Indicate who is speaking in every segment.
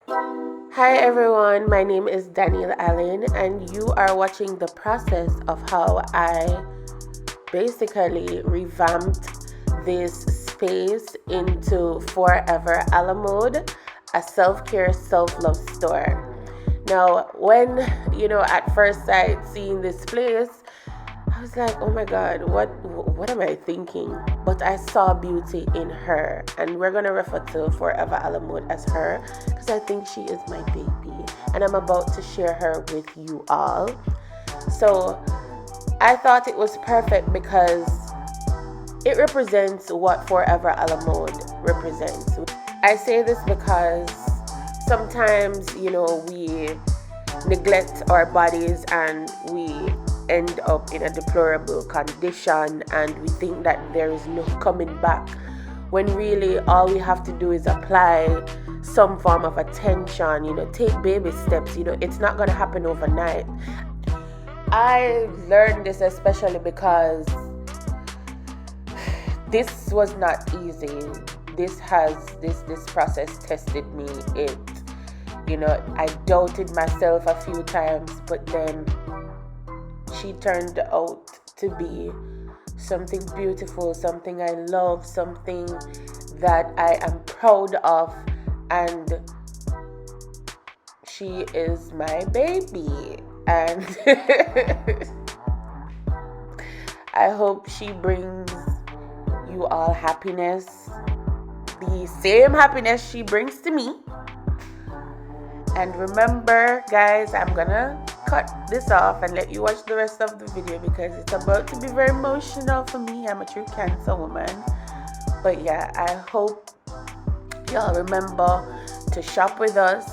Speaker 1: Hi everyone, my name is Danielle Allen, and you are watching the process of how I basically revamped this space into Forever Ala Mode, a self-care, self-love store. Now, when at first sight seeing this place, I was like, oh my God, what am I thinking? But I saw beauty in her, and we're gonna refer to Forever Alamode as her because I think she is my baby, and I'm about to share her with you all. So I thought it was perfect because it represents what Forever Alamode represents. I say this because sometimes we neglect our bodies and we end up in a deplorable condition, and we think that there is no coming back, when really all we have to do is apply some form of attention, take baby steps. It's not going to happen overnight. I learned this especially because this was not easy. This process tested me. I doubted myself a few times, but then she turned out to be something beautiful, something I love, something that I am proud of, and she is my baby. And I hope she brings you all happiness, the same happiness she brings to me. And remember, guys, I'm gonna cut this off and let you watch the rest of the video because it's about to be very emotional for me. I'm a true Cancer woman. But yeah, I hope y'all remember to shop with us.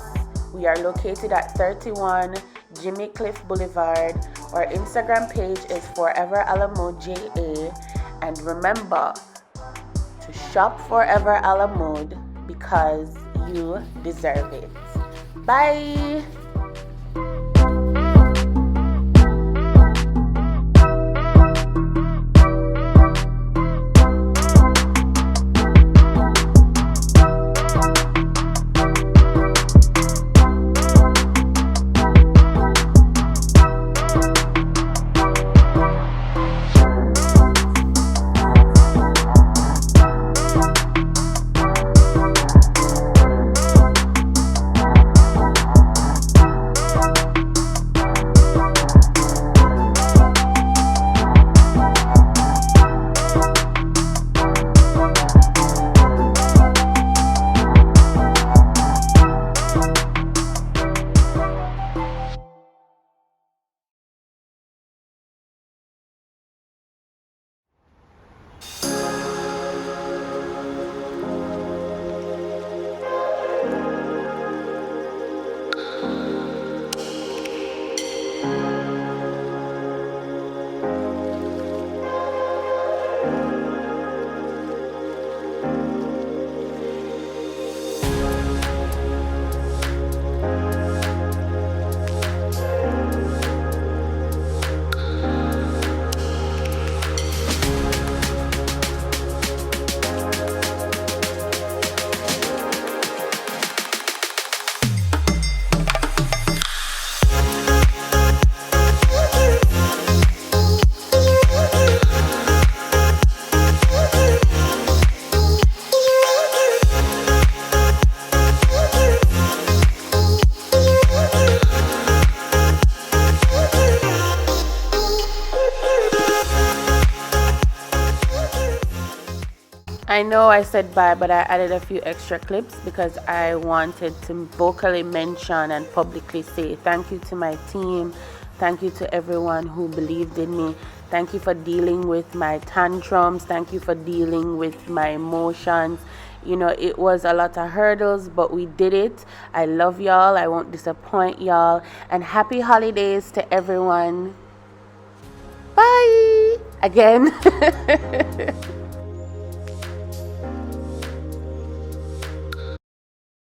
Speaker 1: We are located at 31 Jimmy Cliff Boulevard. Our Instagram page is Forever Alamode JA. And remember to shop Forever Alamode because you deserve it. Bye. I know I said bye, but I added a few extra clips because I wanted to vocally mention and publicly say thank you to my team. Thank you to everyone who believed in me. Thank you for dealing with my tantrums. Thank you for dealing with my emotions. It was a lot of hurdles, but we did it. I love y'all. I won't disappoint y'all. And happy holidays to everyone. Bye again.